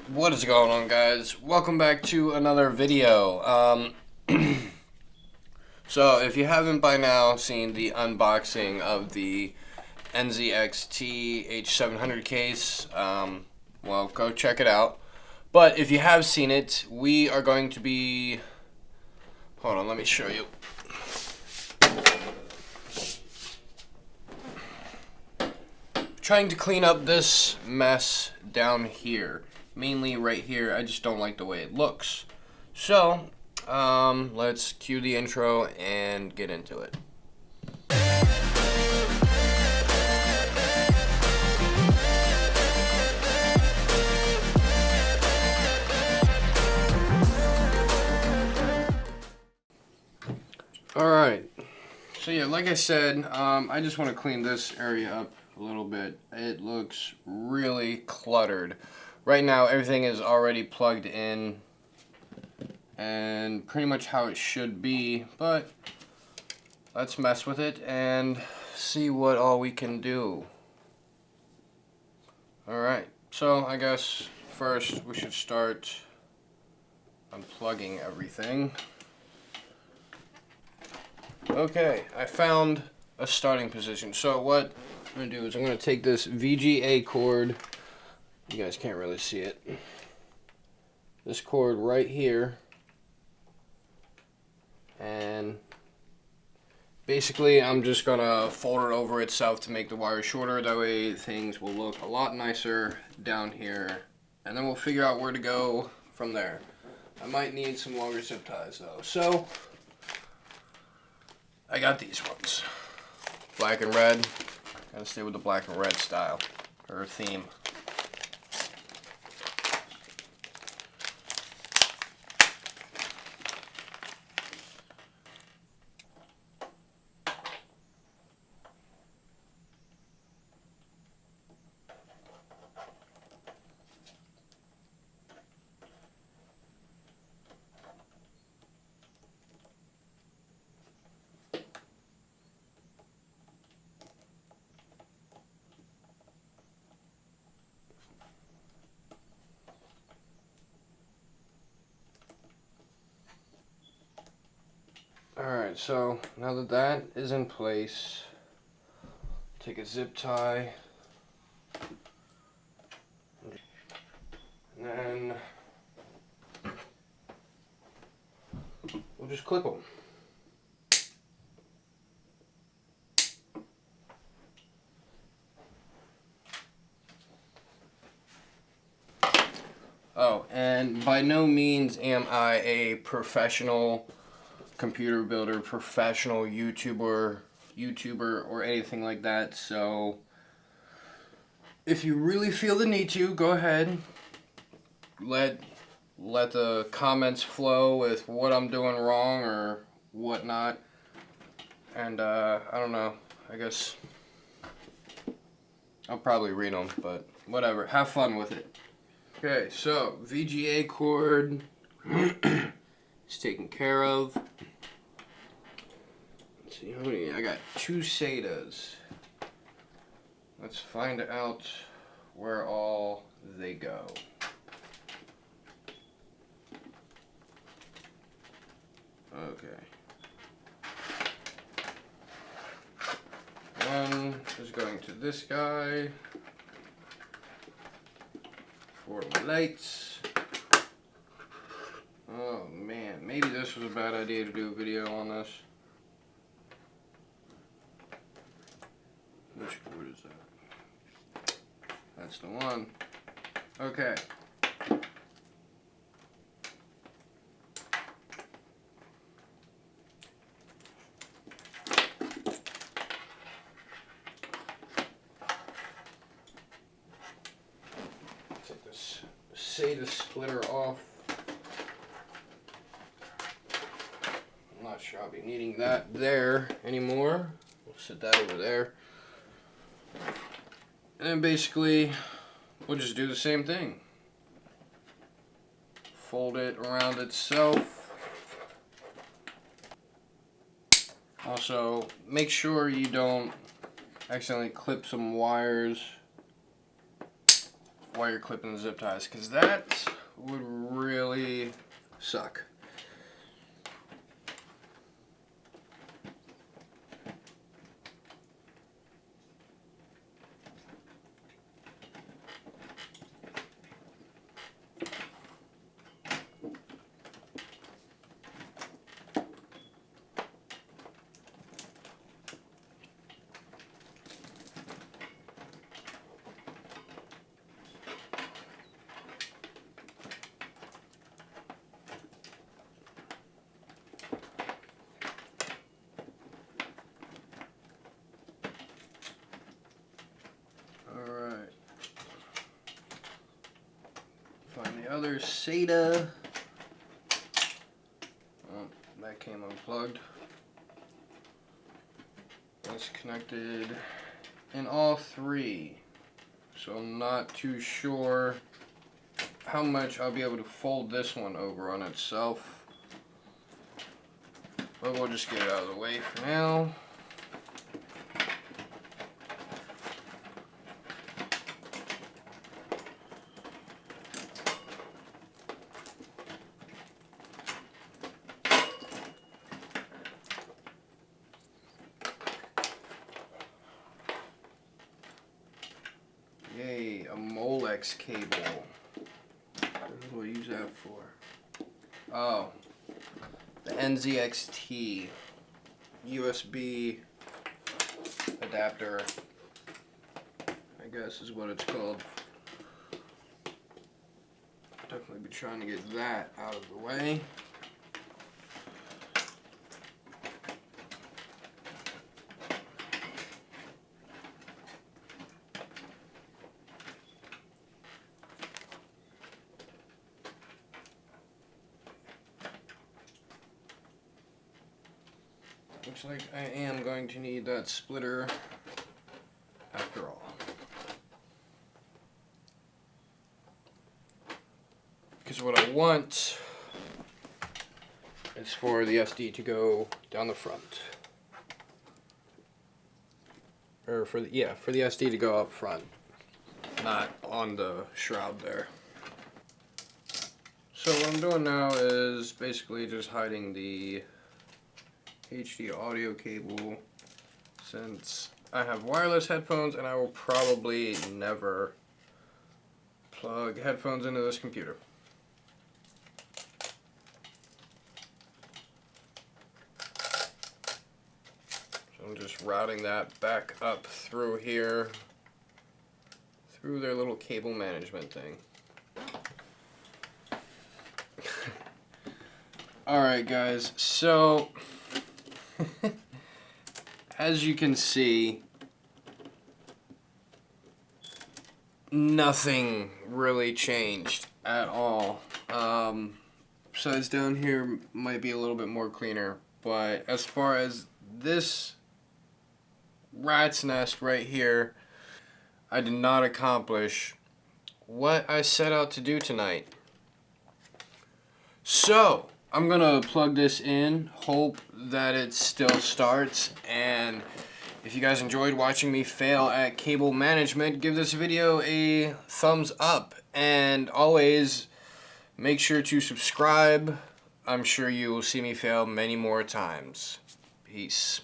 What is going on, guys? Welcome back to another video. So if you haven't by now seen the unboxing of the NZXT H700 case, well, go check it out. But if you have seen it, we are going to be... Hold on, let me show you. Trying to clean up this mess down here. Mainly right here. I just don't like the way it looks. So, let's cue the intro and get into it. Alright, so yeah, like I said, I just want to clean this area up a little bit. It looks really cluttered. Right now, everything is already plugged in and pretty much how it should be, but let's mess with it and see what all we can do. Alright, so I guess first we should start unplugging everything. Okay, I found a starting position. So what I'm going to do is I'm going to take this VGA cord. You guys can't really see it. This cord right here. And basically I'm just going to fold it over itself to make the wire shorter. That way things will look a lot nicer down here. And then we'll figure out where to go from there. I might need some longer zip ties though. So I got these ones. Black and red. Gotta stay with the black and red style, or theme. Alright, so now that that is in place, take a zip tie, and then we'll just clip them. Oh, and by no means am I a professional computer builder, professional YouTuber or anything like that. So if you really feel the need to, go ahead. Let the comments flow with what I'm doing wrong or whatnot. And I don't know. I guess I'll probably read them, but whatever. Have fun with it. Okay, so VGA cord is taken care of. Let's see how many. I got 2 SATAs. Let's find out where all they go. Okay. One is going to this guy. For my lights. Oh man, maybe this was a bad idea to do a video on this. Which cord is that? That's the one. Okay. Take this SATA splitter off. I'm not sure I'll be needing that there anymore. We'll set that over there. And then basically, we'll just do the same thing. Fold it around itself. Also, make sure you don't accidentally clip some wires while you're clipping the zip ties, because that would really suck. Find the other SATA. Oh, that came unplugged. It's connected in all three, so I'm not too sure how much I'll be able to fold this one over on itself, but we'll just get it out of the way for now. Yay, a Molex cable. What do I use that for? Oh, the NZXT USB adapter, I guess is what it's called. Definitely be trying to get that out of the way. Looks like I am going to need that splitter after all. Because what I want is for the SD to go down the front. Or for the SD to go up front, not on the shroud there. So what I'm doing now is basically just hiding the HD audio cable, since I have wireless headphones and I will probably never plug headphones into this computer. So I'm just routing that back up through here, through their little cable management thing. Alright guys, so as you can see, nothing really changed at all. Besides down here might be a little bit more cleaner, but as far as this rat's nest right here, I did not accomplish what I set out to do tonight. So I'm gonna plug this in, hope that it still starts, and if you guys enjoyed watching me fail at cable management, give this video a thumbs up, and always make sure to subscribe. I'm sure you will see me fail many more times. Peace.